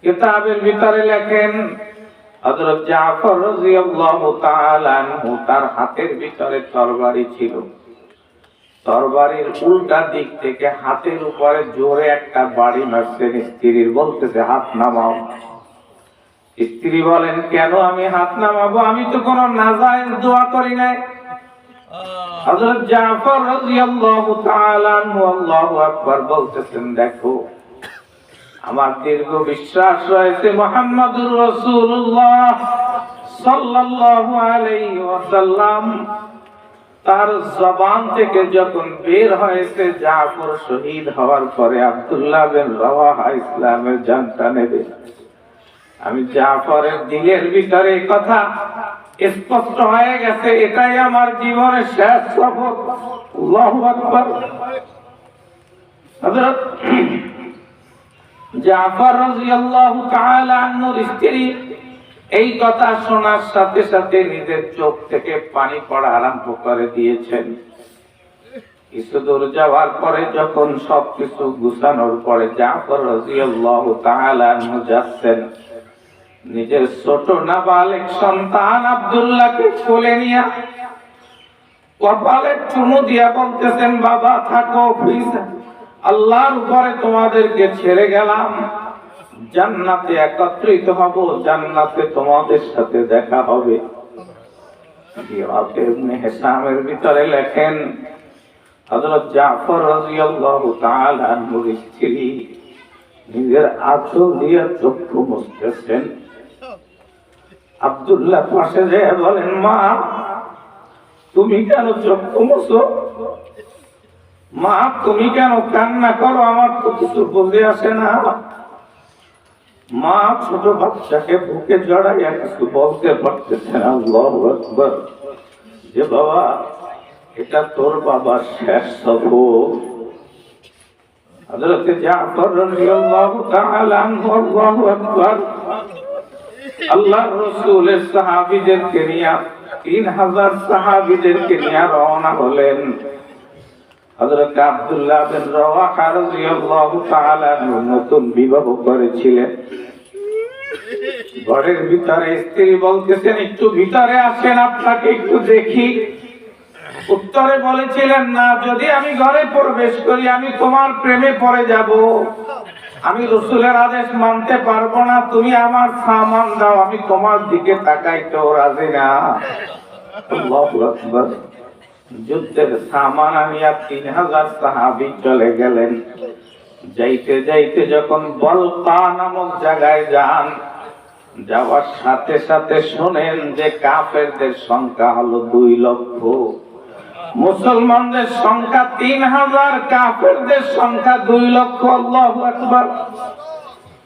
কিতাবের ভিতরে লেখেন হযরত জাফর রাদিয়াল্লাহু তাআলা আনহু তার হাতের ভিতরে তরবারি ছিল, তরবারির উল্টা দিক থেকে হাতের উপরে জোরে একটা বাড়ি মারছেন। স্ত্রীর বলতেছে হাত নামাও। স্ত্রী বলেন কেন আমি হাত নামাবো, আমি তো কোনো নাজায়েজ দোয়া করি নাই। হযরত জাফর রাদিয়াল্লাহু তাআলা আনহু আল্লাহু আকবার বলতেছেন, দেখো আমার দীর্ঘ বিশ্বাস রয়েছে মুহাম্মদুর রাসূলুল্লাহ সাল্লাল্লাহু আলাইহি ওয়াসাল্লাম, তার জবান থেকে যখন বের হয়েছে জাফর শহীদ হওয়ার পরে আব্দুল্লাহ বিন রাওয়াহা ইসলামের জানটা নেবে। আমি জাফরের দিলের ভিতরে কথা স্পষ্ট হয়ে গেছে, এটাই আমার জীবনের শেষ সফর। আল্লাহু আকবার। হযরত জাফর রাদিয়াল্লাহু তাআলা আনহুর স্ত্রী এই কথা শোনার সাথে সাথে নিজের চোখ থেকে পানি পড়া আরম্ভ করে দিয়েছেন। কিছু দূর যাওয়ার পরে যখন সবকিছু গুছানোর পরে জাফর রাদিয়াল্লাহু তাআলা আনহু যাচ্ছেন, নিজের ছোট নাবালেগ সন্তান আব্দুল্লাহকে কোলে নিয়ে কপালে চুমু দিয়া বলতেছেন, বাবা থাকো প্লিজ, আল্লাহর উপরে তোমাদেরকে ছেড়ে গেলাম, জান্নাতে একত্রিত হব, জান্নাতে তোমাদের সাথে দেখা হবে। ইবনে হিসামের ভিতরে লেখেন হযরত জাফর রাদিয়াল্লাহু তাআলা আনহুর স্ত্রী নিজের আঁচল দিয়ে চক্ষু মুছতেছেন। আব্দুল্লাহ পাশে যেয়ে বলেন, মা তুমি কেন চক্ষু মুছো? মা তুমি কেন কান্না করো? আমার তো কিছু বুঝে আসে না। মা ছোট বাচ্চাকে বুকে জড়াইয়া কিছু বলতে পারতেছেন। আল্লাহু আকবার। যে বাবা এটা তোর বাবার শেষ সফর। হযরত জাফর রাদিয়াল্লাহু তাআলা আনহু আল্লাহু আকবার আল্লাহর রাসূলের সাহাবীদেরকে নিয়ে 3000 সাহাবীদেরকে নিয়ে রওনা হলেন। হযরত আব্দুল্লাহ বিন রাওয়াহা রাদিয়াল্লাহু তাআলা নতুন বিবাহ করেছিলেন। ঘরের ভিতরে স্ত্রী বলতেছেন, একটু ভিতরে আসেন, আপনাকে একটু দেখি। উত্তরে বলেছিলেন, না, যদি আমি ঘরে প্রবেশ করি আমি তোমার প্রেমে পড়ে যাব, আমি রাসূলের আদেশ মানতে পারবো না, তুমি আমার সামান দাও, আমি তোমার দিকে তাকাইতেও রাজি না। আল্লাহু আকবার। যুদ্ধের সামান আনিয়া 3000 সাহাবী চলে গেলেন। যাইতে যাইতে যখন বলকা নামক জায়গায় যান, যাওয়ার সাথে সাথে শোনেন যে কাফেরদের সংখ্যা হলো 2 লক্ষ, মুসলমানদের সংখ্যা 3000, কাফেরদের সংখ্যা 2 লক্ষ। আল্লাহু আকবার।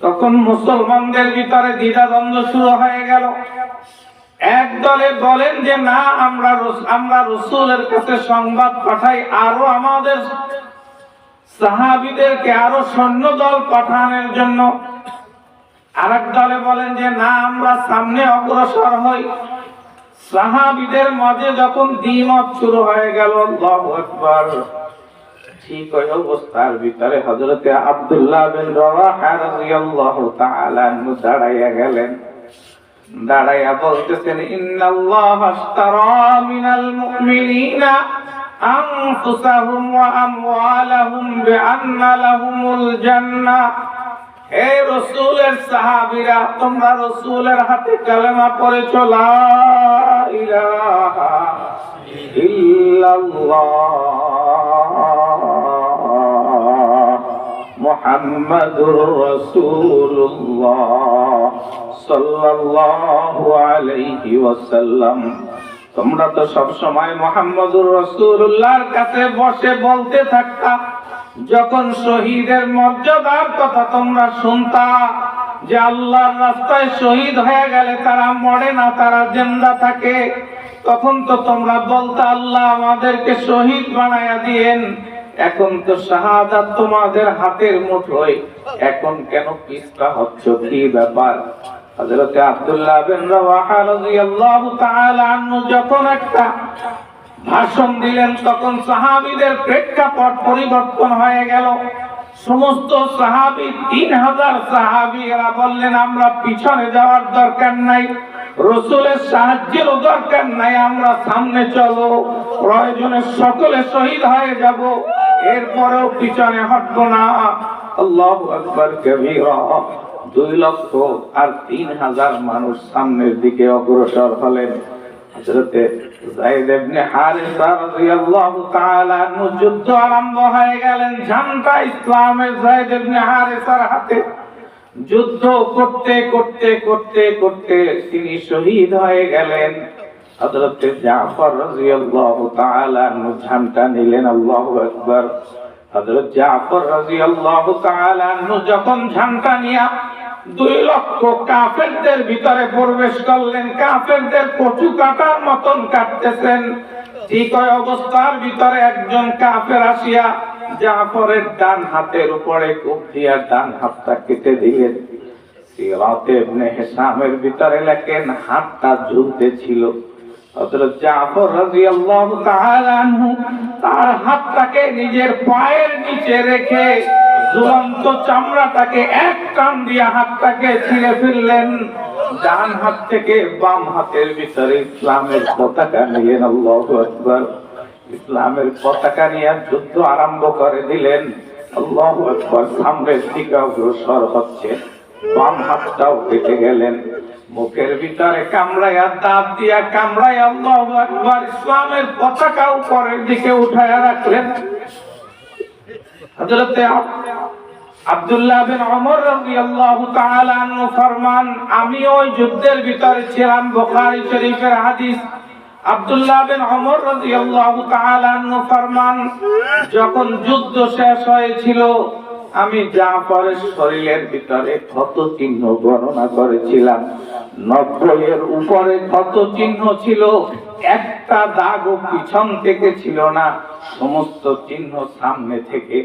তখন মুসলমানদের ভিতরে দ্বিধাদ্বন্দ্ব শুরু হয়ে গেল। এক দলে বলেন যে না, আমরা রাসূলের কাছে সংবাদ পাঠাই, আরো আমাদের সাহাবীদেরকে আরো সৈন্য দল পাঠানোর জন্য। আরেক দলে বলেন যে না, আমরা সামনে অগ্রসর হই। সাহাবীদের মাঝে যখন দ্বিমত শুরু হয়ে গেল, আল্লাহু আকবার, ঠিক ওই অবস্থার ভিতরে হযরতে আব্দুল্লাহ বিন রাওয়াহা রাদিয়াল্লাহু তাআলা আনহু দাঁড়াইয়া গেলেন। দাঁড়াইয়া বলতেছেন, ইন্নাল্লাহা আশতারা মিনাল মুমিনিনা আনফুসাহুম ওয়া আমওয়ালাহুম বিআন্না লাহুমুল জান্নাহ। হে রাসূলের সাহাবীরা, তোমরা রাসূলের হাতে কালেমা পড়েছ, লা ইলাহা ইল্লাল্লাহ মুহাম্মাদুর রাসূলুল্লাহ সাল্লাল্লাহু আলাইহি ওয়াসাল্লাম। তোমরা তো সব সময় মুহাম্মাদুর রাসূলুল্লাহর কাছে বসে বলতে থাকতা, যখন শহীদের মর্যাদার কথা তোমরা শুনতা, যে আল্লাহর রাস্তায় শহীদ হয়ে গেলে তারা মরে না, তারা জিন্দা থাকে, তখন তো তোমরা বলতা আল্লাহ আমাদেরকে শহীদ বানায়া দিয়েন। এখন তো শাহাদাত তোমাদের হাতের মুঠোয়, এখন কেন পিছপা হচ্ছ, কি ব্যাপার? হযরত আব্দুল্লাহ বিন রাওয়াহা রাদিয়াল্লাহু তাআলা আনহু যখন একটা ভাষণ দিলেন, তখন সাহাবীদের প্রেক্ষাপট পরিবর্তন হয়ে গেল। সমস্ত সাহাবী 3000 সাহাবী এরা বললেন আমরা পিছনে যাওয়ার দরকার নাই, রাসূলের সাহায্যের দরকার নাই, আমরা সামনে চলো, প্রয়োজনে সকলে শহীদ হয়ে যাব, এরপরেও পিছনে হটবো না। আল্লাহু আকবার কবীরা। 2,03,000 মানুষ সামনের দিকে অগ্রসর হলেন। হযরত যায়েদ ইবনে হারিসা রাদিয়াল্লাহু তাআলা আনহু যুদ্ধ আরম্ভ হয়ে গেলেন। ঝান্ডা ইসলামের যায়েদ ইবনে হারিসার হাতে। যুদ্ধ করতে করতে করতে করতে তিনি শহীদ হয়ে গেলেন। হযরত জাফর রাদিয়াল্লাহু তাআলা আনহু ঝান্ডা নিলেন। আল্লাহু আকবার। হযরত জাফর রাদিয়াল্লাহু তাআলা আনহু যখন ঝান্ডা নিয়ে 2 লক্ষ কাফেরদের ভিতরে প্রবেশ করলেন, কাফেরদের কচু কাটার মতন কাটতেছেন, ঠিক ওই অবস্থার ভিতরে একজন কাফের আসিয়া জাফরের ডান হাতের উপরে কোপ দিয়া ডান হাতটা কেটে দিলেন। সিরাত ইবনে হিশামের ভিতরে লেখেন হাতটা ঝুলতেছিল। হযরত জাফর রাদিয়াল্লাহু তাআলা আনহু তার হাতটাকে নিজের পায়ের নিচে রেখে ঝুলন্ত চামড়াটাকে এক টান দিয়ে হাতটাকে ছিঁড়ে ফেললেন। ডান হাত থেকে বাম হাতের ভিতরে ইসলামের পতাকা নিলেন। আল্লাহু আকবার। ইসলামের পতাকা নিয়ে যুদ্ধ আরম্ভ করে দিলেন। আল্লাহু আকবার। সামনের দিকে অগ্রসর হচ্ছে, বাম হাতটাও কেটে গেলেন। মুখের ভিতরে কামড়াইয়া দাঁত দিয়া কামড়াইয়া আল্লাহু আকবার ইসলামের পতাকা উপরের দিকে উঠায়া রাখলেন। হযরত আব্দুল্লাহ বিন ওমর রাদিয়াল্লাহু তাআলা আনহু ফরমান, আমি ওই যুদ্ধের ভিতরে ছিলাম। বুখারী শরীফের হাদিস। আব্দুল্লাহ বিন ওমর রাদিয়াল্লাহু তাআলা আনহু ফরমান, যখন যুদ্ধ শেষ হয়েছিল আমি জাফরের শরীরের ভিতরে ক্ষত চিহ্ন গণনা করেছিলাম। 90 এর উপরে ক্ষত চিহ্ন ছিল, একটা দাগও পিছন থেকে ছিল না, সমস্ত চিহ্ন সামনে থেকে।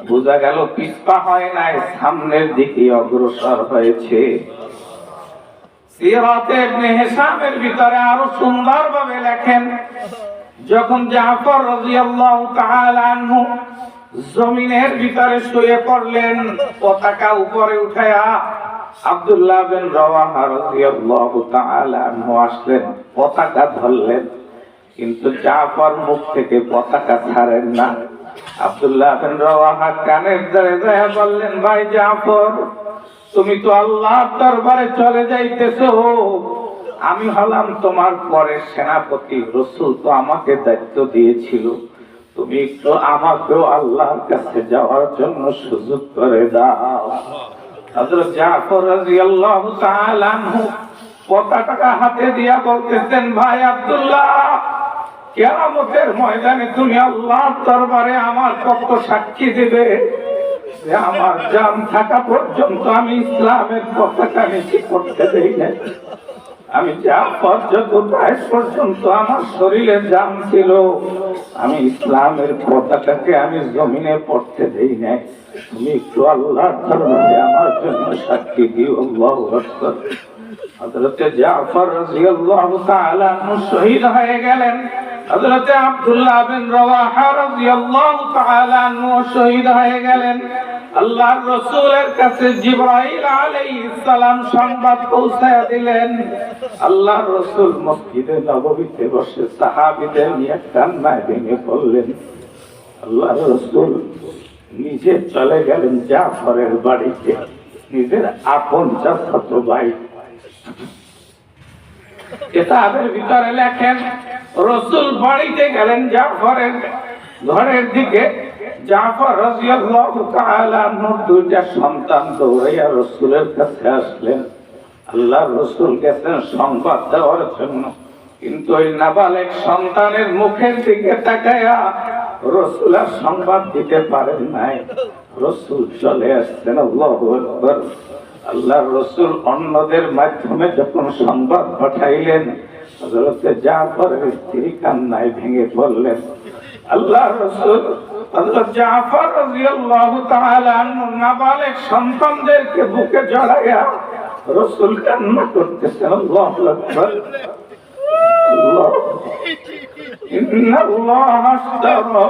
বোঝা গেল পিছপা হয় নাই, সামনের দিকে অগ্রসর হয়েছে। সিরাত ইবনে হিশামের ভিতরে আরো সুন্দরভাবে লেখেন, যখন জাফর রাদিয়াল্লাহু তাআলা আনহু জমিনের ভিতরে শুয়ে পড়লেন, পতাকা উপরে উঠায়া আব্দুল্লাহ বিন রাওয়াহা রাদিয়াল্লাহু তাআলা আনহু আসলেন, পতাকা ধরলেন, কিন্তু জাফর মুখ থেকে পতাকা ছাড়েন না। আব্দুল্লাহ বিন রাওয়াহা কানের ধরে যায় বললেন, ভাই জাফর, তুমি তো আল্লাহর দরবারে চলে যাইতেছো, আমি হলাম তোমার পরের সেনাপতি, রাসূল তো আমাকে দায়িত্ব দিয়েছিল, তুমি একটু আমাকেও আল্লাহর কাছে যাওয়ার জন্য সুযোগ করে দাও। হযরত জাফর রাদিয়াল্লাহু তাআলা আনহু পতাকা হাতে দিয়া বলতেছেন, ভাই আব্দুল্লাহ, কিয়ামতের ময়দানে তুমি আল্লাহর দরবারে আমার পক্ষ সাক্ষী দেবে যে আমার জান থাকা পর্যন্ত আমি ইসলামের পতাকা নিচে পড়তে দেই না। আমি জাফর যত বয়স পর্যন্ত আমার শরীরে জান ছিল, আমি ইসলামের পতাকাকে আমি জমিনে পড়তে দেই না। তুমি একটু আল্লাহর দরবারে আমার জন্য সাক্ষী দিও। আল্লাহু আকবার। হযরত জাফর রাদিয়াল্লাহু তাআলা আনহু শহীদ হয়ে গেলেন। হযরত আব্দুল্লাহ বিন রাওয়াহা রাদিয়াল্লাহু তাআলা আনহু শহীদ হয়ে গেলেন। আল্লাহর রাসূলের কাছে জিবরাইল আলাইহিস সালাম সংবাদ পৌঁছায়া দিলেন। আল্লাহর রাসূল মসজিদে নববীতে বসে সাহাবীদের নিয়ে কান্নায় ভেঙে পড়লেন। আল্লাহর রাসূল নিজে চলে গেলেন জাফরের বাড়িতে, নিজের আপন চাচাতো ভাই। কিতাবের ভিতরে লেখেন, রাসূল বাড়িতে গেলেন জাফরের ঘরের দিকে। জাফর রাদিয়াল্লাহু তাআলা আনহুর 2টা সন্তান দৌড়াইয়া রাসূলের কাছে আসলেন। আল্লাহর রাসূল গেছেন সংবাদ দেওয়ার জন্য, কিন্তু ওই নাবালেক সন্তানের মুখের দিকে তাকায়া রাসূল আর সংবাদ দিতে পারেন নাই, রাসূল চলে আসছেন। আল্লাহু আকবার। আল্লাহর রাসূল অন্যদের মাধ্যমে যখন সংবাদ পাঠাইলেন, হযরত জাফরের স্ত্রী কান্নায় ভেঙে পড়লেন। আল্লাহর রাসূল হযরত জাফর রাদিয়াল্লাহু তাআলা আনহু নাবালেগ সন্তানদেরকে বুকে জড়াইয়া রাসূল কান্না করতেছেন। আল্লাহু আকবার। আল্লাহ, ইন্নাল্লাহা আশতারা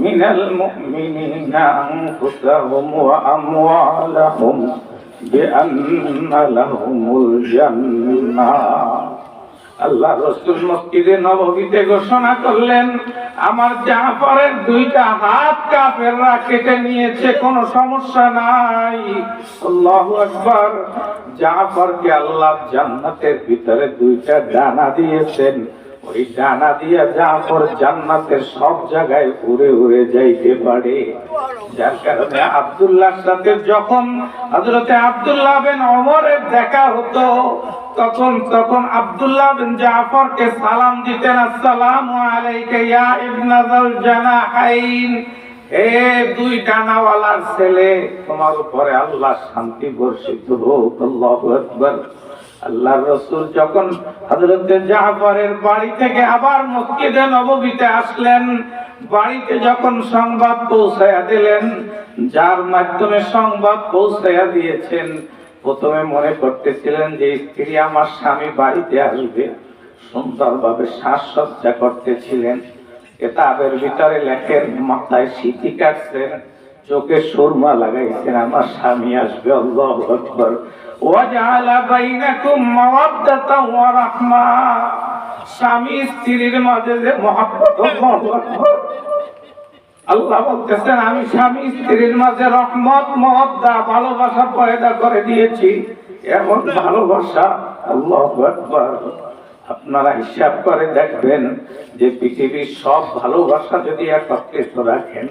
মিনাল মুমিনিনা আনফুসাহুম ওয়া আমওয়ালাহুম বিআন্না লাহুমুল জান্নাহ। আল্লাহ রাসূল মসজিদে নববীতে ঘোষণা করলেন, আমার জাফরের দুইটা হাত কাফেররা কেটে নিয়েছে, কোনো সমস্যা নাই। আল্লাহু আকবার। জাফরকে আল্লাহ জান্নাতের ভিতরে দুইটা ডানা দিয়েছেন, ওই ডানা দিয়ে জাফর জান্নাতের সব জায়গায় উড়ে উড়ে যাইতে পারে। যার কারণে আব্দুল্লাহর সাথে যখন হযরতে আব্দুল্লাহ বিন ওমরের দেখা হতো, তখন আব্দুল্লাহ বিন জাফরকে সালাম দিতেন, আসসালামু আলাইকা ইয়া ইবনা যাল জানাহাইন, হে দুই ডানাওয়ালার ছেলে, তোমার উপরে আল্লাহ শান্তি বর্ষিত হোক। আল্লাহু আকবার। আল্লাহর রাসূল যখন হযরত জাফরের বাড়ি থেকে আবার মসজিদে নববীতে আসলেন, বাড়িতে যখন সংবাদ পৌঁছায়া দিলেন, যার মাধ্যমে সংবাদ পৌঁছায়া দিয়েছেন, প্রথমে মনে করতেছিলেন যে স্ত্রী আমার স্বামী বাড়িতে আসবে, সুন্দরভাবে সাজসজ্জা করতেছিলেন। কিতাবের ভিতরে লেখেন, মাথায় সিঁথি কাটছেন, চোখে সুরমা লাগাইছেন, আমার স্বামী আসবে। আল্লাহু আকবার। ওয়াজআলা বাইনাকুম মাওয়াদ্দাতাও ওয়া রাহমা, স্বামী স্ত্রীর মাঝে যে মহব্বত। আল্লাহু আকবার। আল্লাহ বলতেছেন, আমি স্বামী স্ত্রীর মাঝে রহমত, মহব্বত, ভালোবাসা পয়দা করে দিয়েছি। এমন ভালোবাসা। আল্লাহু আকবার। আপনারা হিসাব করে দেখবেন যে পৃথিবীর সব ভালোবাসা যদি একত্রিত রাখেন,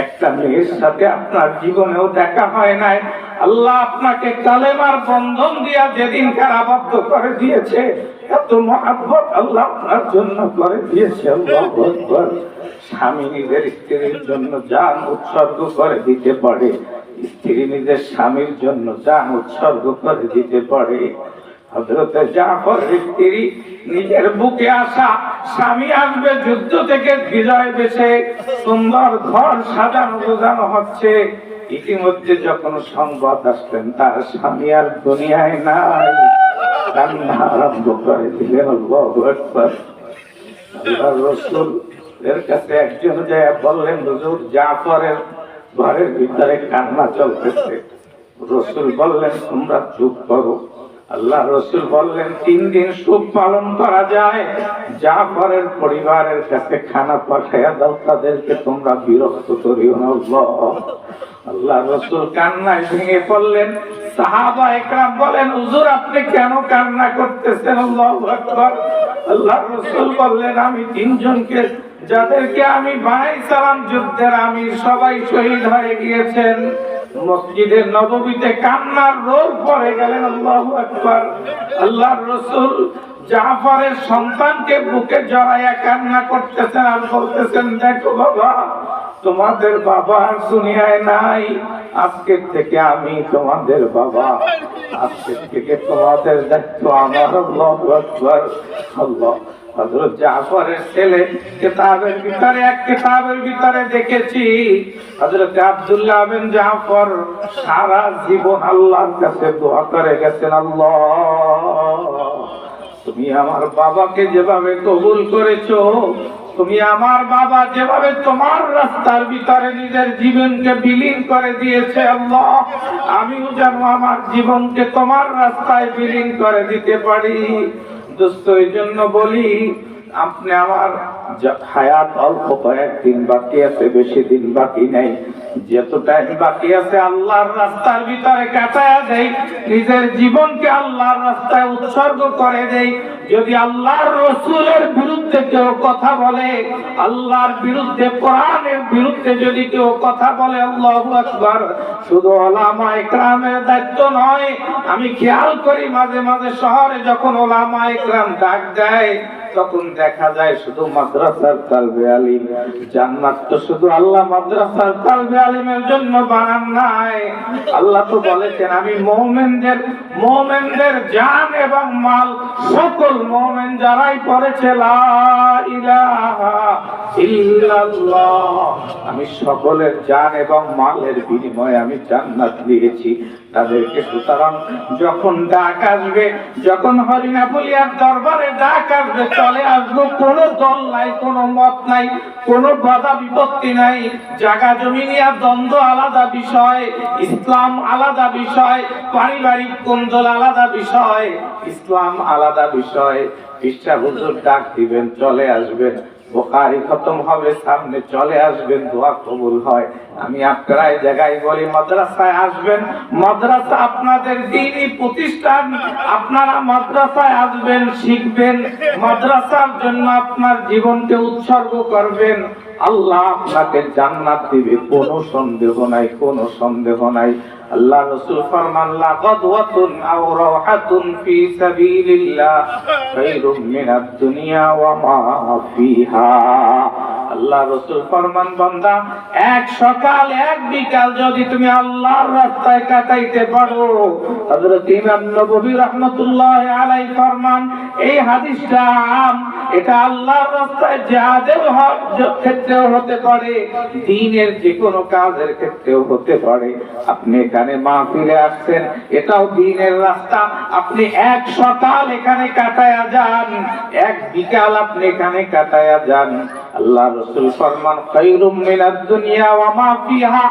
একটা মেয়ের সাথে আপনার জীবনেও দেখা হয় নাই, আল্লাহ আপনাকে কালেমার বন্ধন দিয়া যেদিনকার আবদ্ধ করে দিয়েছে, এত মহব্বত আল্লাহ আপনার জন্য করে দিয়েছে। আল্লাহু আকবার। স্বামী নিজের স্ত্রীর জন্য জান উৎসর্গ করে দিতে পারে, স্ত্রী নিজের স্বামীর জন্য জান উৎসর্গ করে দিতে পারে। হযরত জাফরের স্ত্রী নিজের বুকে আসা স্বামী আসবে যুদ্ধ থেকে বিজয় বেশে, সুন্দর ঘর সাজানো গোছানো হচ্ছে, ইতিমধ্যে যখন সংবাদ আসলেন তার স্বামী আর দুনিয়ায় নাই, কান্না আরম্ভ করে দিলেন। আল্লাহু আকবার। আল্লাহর রাসূল এর কাছে একজন যায় বললেন, হুজুর জাফরের ঘরের ভিতরে কান্না চলতেছে। রাসূল বললেন, তোমরা চুপ করো। আল্লাহ রাসূল বললেন, 3 দিন সুখ পালন করা যায়, জাফরের পরিবারের কাছে খানা পাঠাইয়া দাও, তাদেরকে তোমরা বিরক্ত করিও না। আল্লাহ রাসূল কান্নায় ভেঙে পড়লেন। সাহাবা একরাম বলেন, হুজুর আপনি কেন কান্না করতেছেন? আল্লাহু আকবার। আল্লাহ রাসূল বললেন, আমি 3 জনকে, যাদেরকে আমি বানাইছিলাম যুদ্ধের আমির, সবাই শহীদ হয়ে গিয়েছেন। মসজিদে নববীতে কান্নার রোল পড়ে গেলেন। আল্লাহু আকবার। আল্লাহর রাসূল জাফরের সন্তানকে বুকে জড়াইয়া কান্না করতেছেন আর বলতেছেন, দেখো বাবা, তোমাদের বাবা আর দুনিয়ায় নাই, আজকের থেকে আমি তোমাদের বাবা, আজকের থেকে তোমাদের দায়িত্ব আমার। আল্লাহু আকবার। আল্লাহ। হযরত জাফরের ছেলে কিতাবের ভিতরে দেখেছি, হযরত আব্দুল্লাহ বিন জাফর সারা জীবন আল্লাহর কাছে দোয়া করে গেছেন, আল্লাহ তুমি আমার বাবাকে যেভাবে কবুল করেছো, তুমি আমার বাবা যেভাবে তোমার রাস্তার ভিতরে নিজের জীবনকে বিলীন করে দিয়েছে, আল্লাহ আমিও যেন আমার জীবনকে তোমার রাস্তায় বিলীন করে দিতে পারি। দোস্ত, এই জন্য বলি, আপনি আমার হায়াত অল্প কয়েকদিন বাকি আছে, বেশি দিন বাকি নেই, যত টাইম বাকি আছে আল্লাহর রাস্তার ভিতরে কাটায়া দেই, নিজের জীবনকে আল্লাহর রাস্তায় উৎসর্গ করে দেই। যদি আল্লাহর রাসূলের বিরুদ্ধে কেউ কথা বলে, আল্লাহর বিরুদ্ধে, কোরআনের বিরুদ্ধে যদি কেউ কথা বলে, আল্লাহু আকবার, শুধু উলামায়ে কেরামের দায়িত্ব নয়। আমি খেয়াল করি মাঝে মাঝে শহরে যখন উলামায়ে কেরাম ডাক দেয়, তখন দেখা যায় শুধু মাদ্রাসার তালবে আলিম। জান্নাত তো শুধু আল্লাহ মাদ্রাসার তালবে আলিমের জন্য বানান নাই। আল্লাহ তো বলেছেন, আমি মুমিনদের জান এবং মাল, সকল মুমিন যারাই পড়েছে লা ইলাহা ইল্লাল্লাহ, আমি সকলের জান এবং মালের বিনিময়ে আমি জান্নাত দিয়েছি তাদেরকে। সুতরাং যখন ডাক আসবে, যখন হরিণাপুলিয়ার দরবারে ডাক আসবে, চলে আসবো। কোনো দল নাই, কোনো মত নাই, কোনো বাধা বিপত্তি নাই। জায়গা জমি নিয়ে দ্বন্দ্ব আলাদা বিষয়, ইসলাম আলাদা বিষয়, পারিবারিক কোন্দল আলাদা বিষয়, ইসলাম আলাদা বিষয়। ইচ্ছা হুজুর ডাক দিবেন, চলে আসবেন। বুখারী খতম হবে, সামনে চলে আসবেন, দোয়া কবুল হয়। আমি আপনারা এই জায়গায় বলি, মাদ্রাসায় আসবেন। মাদ্রাসা আপনাদের দ্বীনি প্রতিষ্ঠান। আপনারা মাদ্রাসায় আসবেন, শিখবেন, মাদ্রাসার জন্য আপনার জীবনকে উৎসর্গ করবেন। আল্লাহ আপনাকে জান্নাত দিবে, কোনো সন্দেহ নাই, কোনো সন্দেহ নাই। আল্লাহ রাসূল ফরমান, লা গাদওয়াতুন আও রাওহাতুন ফি সাবিলিল্লাহ খায়রুম মিনাদ দুনিয়া ওয়া মা ফিহা। আল্লাহ রাসূল ফরমান, বান্দা, এক সকাল এক বিকাল যদি তুমি আল্লাহর রাস্তায় কাটাইতে পারো, হযরত ইমাম নববী রাহমাতুল্লাহি আলাইহি ফরমান, এই হাদিসটা আম, এটা আল্লাহর রাস্তায় জিহাদের ক্ষেত্রেও হতে পারে, দ্বীনের যে কোনো কাজের ক্ষেত্রেও হতে পারে। আপনি এখানে মাহফিলে আসছেন, এটাও দ্বীনের রাস্তা। আপনি এক সকাল এখানে কাটায়া যান, এক বিকাল আপনি এখানে কাটায়া যান। আল্লাহ রাসূল ফরমান, খায়রুম মিনাদ দুনিয়া ওয়া মা ফিহা,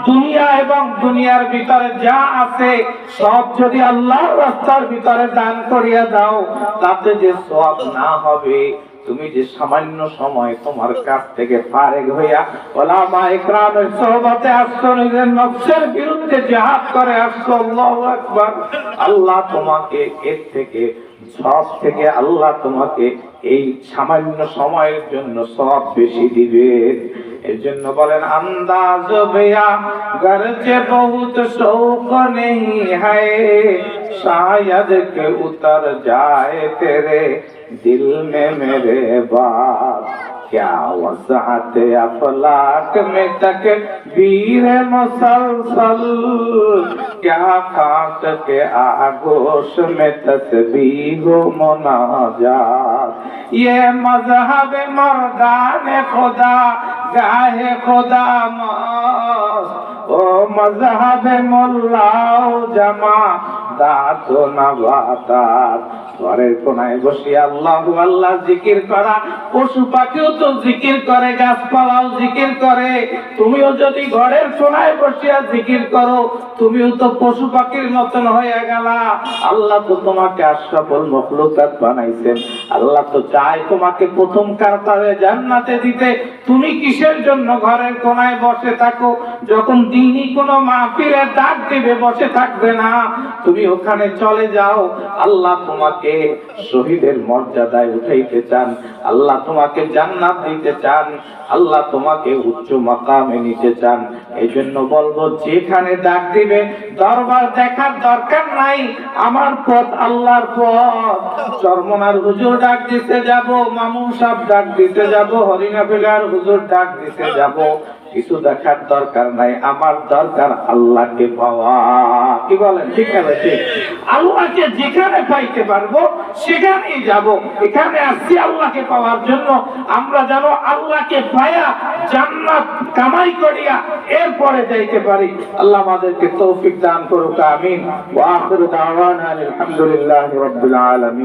দুনিয়া এবং দুনিয়ার ভিতরে যা আছে সব যদি আল্লাহর রাস্তার ভিতরে দান করিয়া দাও, তাতে যে সওয়াব না হবে, তুমি যে সামান্য সময় তোমার কাছ থেকে ফারেগ হইয়া উলামায়ে কেরামের সোহবতে আসছো, নিজের নফসের বিরুদ্ধে জিহাদ করে আসছো, আল্লাহু আকবার, আল্লাহ তোমাকে এর থেকে, সব থেকে আল্লাহ তোমাকে এই সামান্য সময়ের জন্য সব বেশি দিবে। এর জন্য বলেন, আন্দাজ বেয়া গরজে বহুত শৌক নেই হ্যায়, শায়দ কে উতর যায় তেরে दिल में मेरे बात, क्या वसात अफलाक में तकबीर मुसलसल, क्या खाक के आगोश में तस्बीह मुनाजात, ये मजहब मर्दान खुदा गाहे खुदा मस्त, ओ मजहब मुल्लाओ जमा দাতো নাবাতাত। ঘরের কোনায় বসে আল্লাহু আল্লাহ জিকির করা, পশু পাখিও তো জিকির করে, গাছপালাও জিকির করে। তুমিও যদি ঘরের কোনায় বসিয়া জিকির করো, তুমিও তো পশু পাখির মতন হয়ে গেলা। আল্লাহ তো তোমাকে আশরাফুল মাখলুকাত বানাইছেন। আল্লাহ তো চায় তোমাকে প্রথম কাতারে জান্নাতে দিতে। তুমি কিসের জন্য ঘরের কোনায় বসে থাকো? যখন দ্বীনি কোনো মাহফিলে ডাক দিবে, বসে থাকবে না, তুমি ওখানে চলে যাও। আল্লাহ তোমাকে শহীদের মর্যাদায় উঠাইতে চান, আল্লাহ তোমাকে জান্নাত দিতে চান, আল্লাহ তোমাকে উচ্চ মাকামে নিতে চান। এই জন্য বলবো, যেখানে ডাক দিবে দরবার দেখার দরকার নাই, আমার পথ আল্লাহর পথ। চরমনার হুজুর ডাক দিতে যাব, মামুন সাহেব ডাক দিতে যাব, হরিণাপিলার হুজুর ডাক দিতে যাব, কিছু দেখার দরকার নাই। আমার দরকার আল্লাহকে পাওয়া। কি বলেন? ঠিক আছে, ঠিক। আল্লাহকে যেখানে পাইতে পারবো সেখানেই যাব। এখানে আসছি আল্লাহকে পাওয়ার জন্য। আমরা যেন আল্লাহকে পায়া জান্নাত কামাই করিয়া এরপরে যাইতে পারি। আল্লাহ আমাদেরকে তৌফিক দান করুক, আমিন। ওয়া আখিরু দাওয়ানা আলহামদুলিল্লাহি রাব্বিল আলামিন।